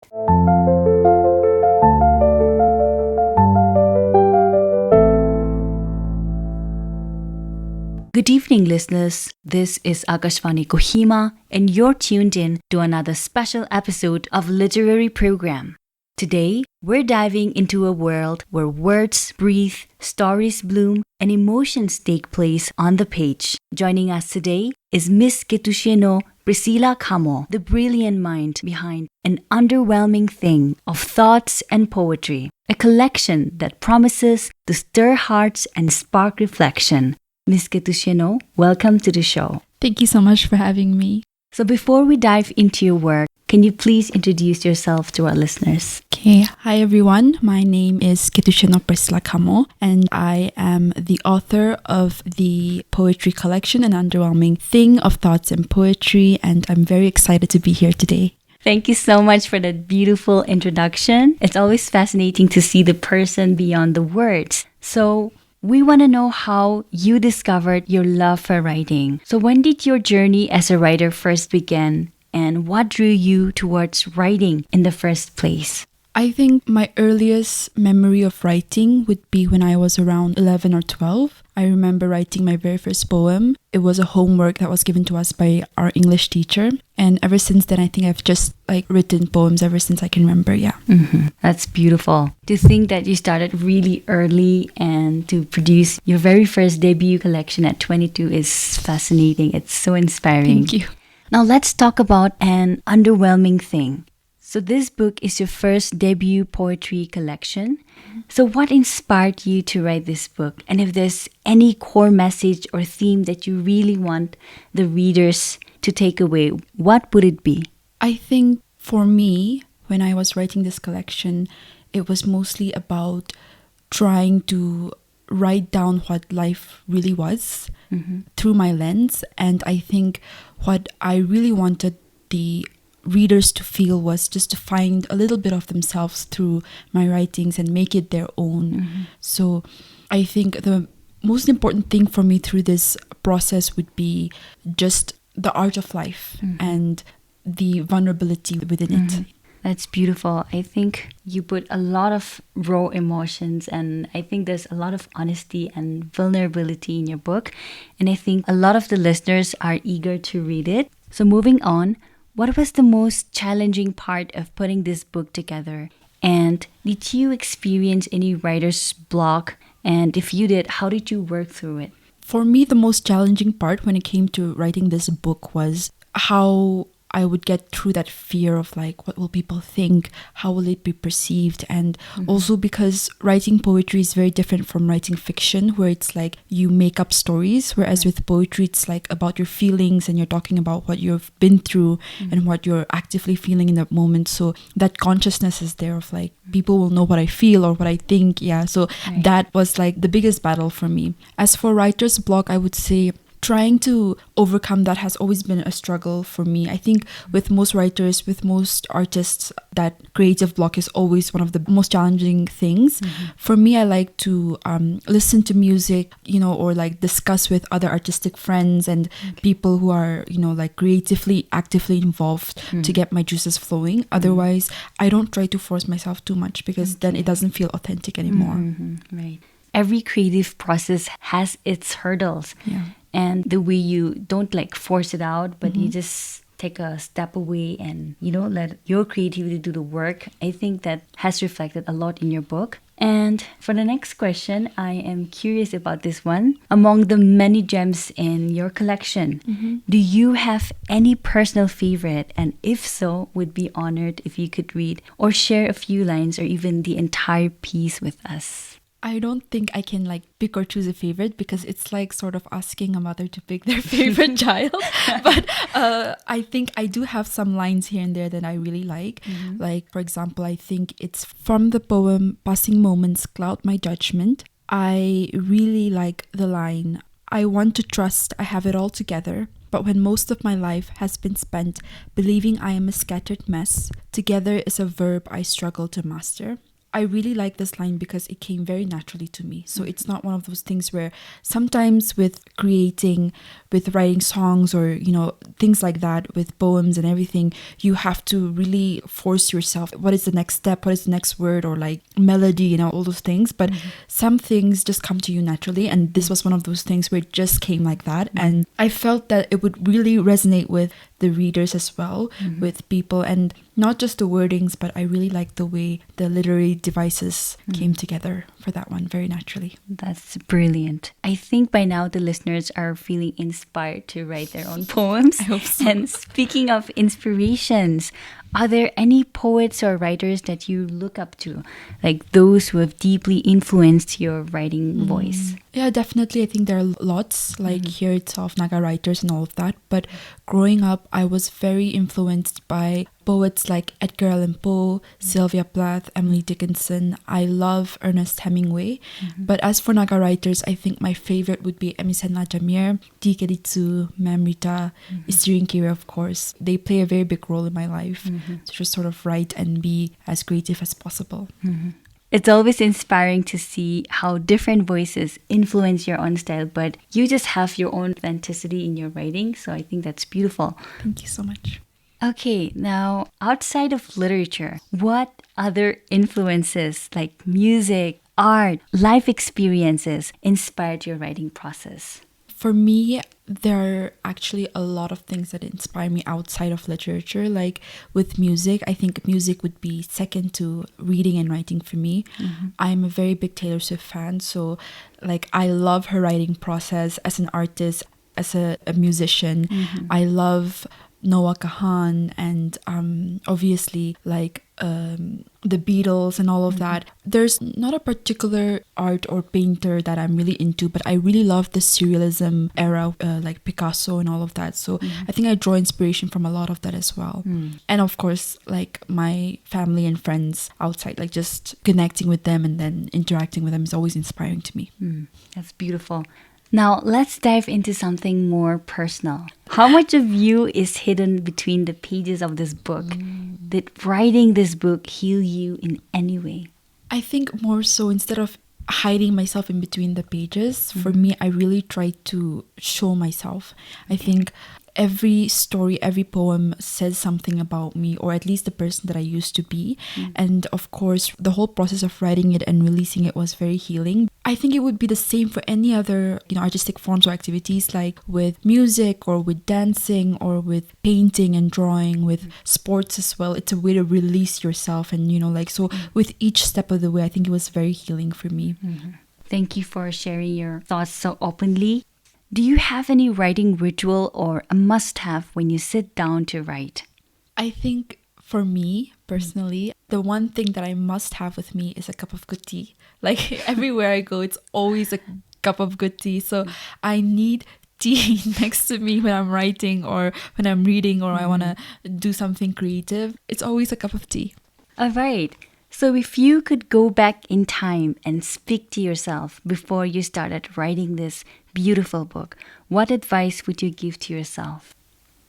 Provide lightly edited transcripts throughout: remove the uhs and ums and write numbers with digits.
Good evening, listeners. This is Akashvani Kohima, and you're tuned in to another special episode of Literary Program. Today, we're diving into a world where words breathe, stories bloom, and emotions take place on the page. Joining us today is Miss Ketousieno Khamo, the brilliant mind behind An Underwhelming Thing of Thoughts and Poetry, a collection that promises to stir hearts and spark reflection. Miss Ketousieno, welcome to the show. Thank you so much for having me. So before we dive into your work, can you please introduce yourself to our listeners? Okay, hi everyone. My name is Ketousieno Khamo, and I am the author of the poetry collection An Underwhelming Thing of Thoughts and Poetry, and I'm very excited to be here today. Thank you so much for that beautiful introduction. It's always fascinating to see the person beyond the words. So we want to know how you discovered your love for writing. So when did your journey as a writer first begin? And what drew you towards writing in the first place? I think my earliest memory of writing would be when I was around 11 or 12. I remember writing my very first poem. It was a homework that was given to us by our English teacher. And ever since then, I think I've just written poems ever since I can remember, yeah. Mm-hmm. That's beautiful. To think that you started really early and to produce your very first debut collection at 22 is fascinating. It's so inspiring. Thank you. Now let's talk about An Underwhelming Thing. So this book is your first debut poetry collection. So what inspired you to write this book? And if there's any core message or theme that you really want the readers to take away, what would it be? I think for me, when I was writing this collection, it was mostly about trying to write down what life really was through my lens. And I think what I really wanted the readers to feel was just to find a little bit of themselves through my writings and make it their own. So I think the most important thing for me through this process would be just the art of life and the vulnerability within it. That's beautiful. I think you put a lot of raw emotions, and I think there's a lot of honesty and vulnerability in your book. And I think a lot of the listeners are eager to read it. So moving on, what was the most challenging part of putting this book together? And did you experience any writer's block? And if you did, how did you work through it? For me, the most challenging part when it came to writing this book was how I would get through that fear of what will people think? How will it be perceived? And also because writing poetry is very different from writing fiction, where it's you make up stories. Whereas with poetry, it's about your feelings and you're talking about what you've been through and what you're actively feeling in that moment. So that consciousness is there of people will know what I feel or what I think. Yeah. So that was the biggest battle for me. As for writer's block, I would say trying to overcome that has always been a struggle for me. I think with most writers, with most artists, that creative block is always one of the most challenging things. For me, I like to listen to music, or discuss with other artistic friends and people who are, creatively, actively involved to get my juices flowing. Otherwise, I don't try to force myself too much because then it doesn't feel authentic anymore. Right. Every creative process has its hurdles. Yeah. And the way you don't force it out, but you just take a step away and let your creativity do the work. I think that has reflected a lot in your book. And for the next question, I am curious about this one. Among the many gems in your collection, do you have any personal favorite? And if so, would be honored if you could read or share a few lines or even the entire piece with us. I don't think I can pick or choose a favorite because it's sort of asking a mother to pick their favorite child. But I think I do have some lines here and there that I really like. For example, I think it's from the poem Passing Moments Cloud My Judgment. I really like the line, I want to trust I have it all together. But when most of my life has been spent believing I am a scattered mess, together is a verb I struggle to master. I really like this line because it came very naturally to me. So it's not one of those things where sometimes with writing songs or, things like that, with poems and everything, you have to really force yourself. What is the next step? What is the next word? Or like melody, all those things. But some things just come to you naturally. And this was one of those things where it just came like that. And I felt that it would really resonate with the readers as well, with people, and not just the wordings, but I really like the way the literary devices came together for that one very naturally. That's brilliant. I think by now the listeners are feeling inspired to write their own poems. I hope so. And speaking of inspirations, are there any poets or writers that you look up to, like those who have deeply influenced your writing voice? Yeah, definitely. I think there are lots, like here itself, Naga writers and all of that. But growing up, I was very influenced by poets like Edgar Allan Poe, Sylvia Plath, Emily Dickinson. I love Ernest Hemingway. But as for Naga writers, I think my favorite would be Emisenla Jamir, T. Keditsu, Memrita, Istirin Kire, of course. They play a very big role in my life to just sort of write and be as creative as possible. It's always inspiring to see how different voices influence your own style, but you just have your own authenticity in your writing. So I think that's beautiful. Thank you so much. Okay, now outside of literature, what other influences like music, art, life experiences inspired your writing process? For me, there are actually a lot of things that inspire me outside of literature. Like with music, I think music would be second to reading and writing for me. I'm a very big Taylor Swift fan, so like I love her writing process as an artist, as a musician. I love Noah Kahan and obviously like the Beatles and all of that. There's not a particular art or painter that I'm really into, but I really love the surrealism era, like Picasso and all of that. So I think I draw inspiration from a lot of that as well. And of course, like my family and friends outside, like just connecting with them and then interacting with them is always inspiring to me. That's beautiful. Now, let's dive into something more personal. How much of you is hidden between the pages of this book? Did writing this book heal you in any way? I think more so, instead of hiding myself in between the pages, for me, I really try to show myself. I think every story, every poem says something about me, or at least the person that I used to be. And of course, the whole process of writing it and releasing it was very healing. I think it would be the same for any other, artistic forms or activities, like with music or with dancing or with painting and drawing, with sports as well. It's a way to release yourself. And, so with each step of the way, I think it was very healing for me. Thank you for sharing your thoughts so openly. Do you have any writing ritual or a must-have when you sit down to write? I think for me, personally, the one thing that I must have with me is a cup of good tea. Like everywhere I go, it's always a cup of good tea. So I need tea next to me when I'm writing or when I'm reading or I want to do something creative. It's always a cup of tea. All right. So if you could go back in time and speak to yourself before you started writing this beautiful book, what advice would you give to yourself?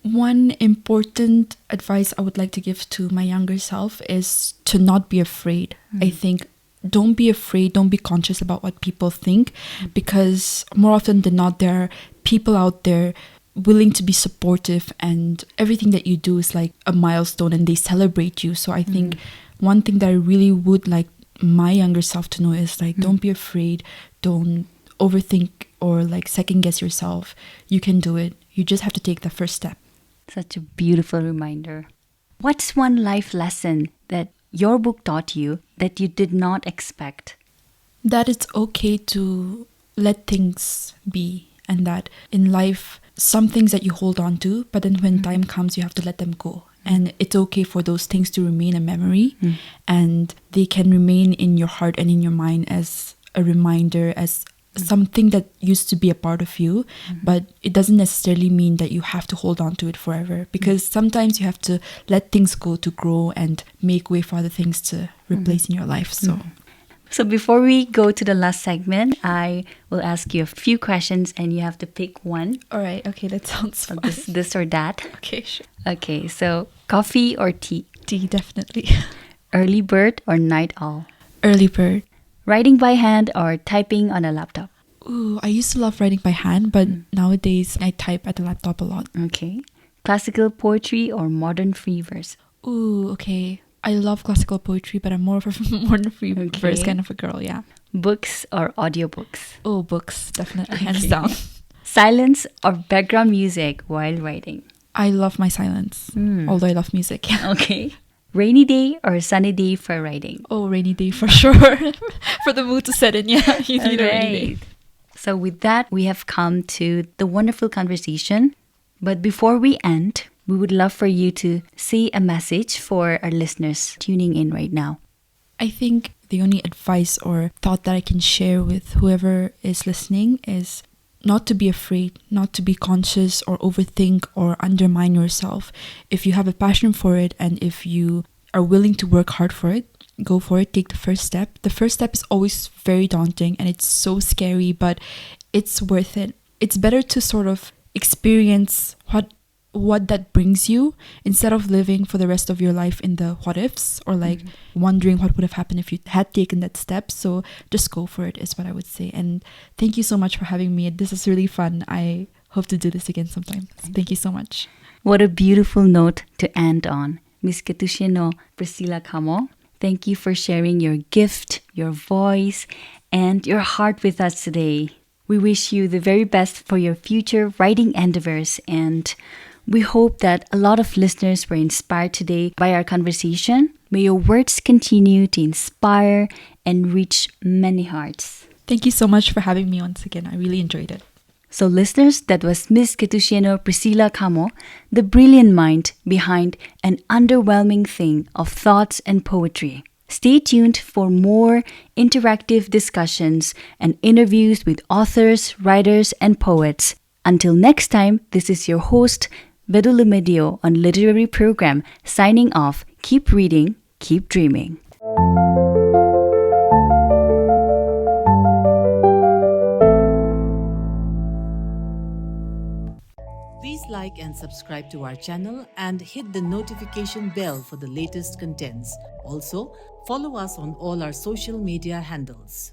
One important advice I would like to give to my younger self is to not be afraid. I think don't be afraid, don't be conscious about what people think, because more often than not, there are people out there willing to be supportive and everything that you do is like a milestone and they celebrate you. So I think one thing that I really would like my younger self to know is like, don't be afraid, don't overthink or like second guess yourself. You can do it. You just have to take the first step. Such a beautiful reminder. What's one life lesson that your book taught you that you did not expect? That it's okay to let things be, and that in life, some things that you hold on to, but then when time comes, you have to let them go. And it's okay for those things to remain a memory, and they can remain in your heart and in your mind as a reminder, as something that used to be a part of you, but it doesn't necessarily mean that you have to hold on to it forever, because sometimes you have to let things go to grow and make way for other things to replace in your life. So before we go to the last segment, I will ask you a few questions and you have to pick one. All right. Okay, that sounds fun. This or that. Okay, sure. Okay, so coffee or tea? Tea, definitely. Early bird or night owl? Early bird. Writing by hand or typing on a laptop? Ooh, I used to love writing by hand, but nowadays I type at the laptop a lot. Okay. Classical poetry or modern free verse? Ooh, okay. I love classical poetry, but I'm more of a modern free verse kind of a girl, yeah. Books or audiobooks? Oh, books, definitely, hands down. Silence or background music while writing? I love my silence, although I love music. Okay. Rainy day or sunny day for writing? Oh, rainy day for sure. For the mood to set in, yeah. You need a rainy day. So with that, we have come to the wonderful conversation. But before we end, we would love for you to say a message for our listeners tuning in right now. I think the only advice or thought that I can share with whoever is listening is not to be afraid, not to be conscious or overthink or undermine yourself. If you have a passion for it and if you are willing to work hard for it, go for it, take the first step. The first step is always very daunting and it's so scary, but it's worth it. It's better to sort of experience what that brings you instead of living for the rest of your life in the what ifs or like wondering what would have happened if you had taken that step. So just go for it is what I would say. And thank you so much for having me. This is really fun. I hope to do this again sometime. Thank you so much. What a beautiful note to end on. Miss Ketousieno Khamo, thank you for sharing your gift, your voice, and your heart with us today. We wish you the very best for your future writing endeavors, and we hope that a lot of listeners were inspired today by our conversation. May your words continue to inspire and reach many hearts. Thank you so much for having me once again. I really enjoyed it. So listeners, that was Miss Ketousieno Khamo, the brilliant mind behind an underwhelming thing of thoughts and poetry. Stay tuned for more interactive discussions and interviews with authors, writers, and poets. Until next time, this is your host, Vedulu Medeo on Literary Program, signing off. Keep reading, keep dreaming. Please like and subscribe to our channel and hit the notification bell for the latest contents. Also, follow us on all our social media handles.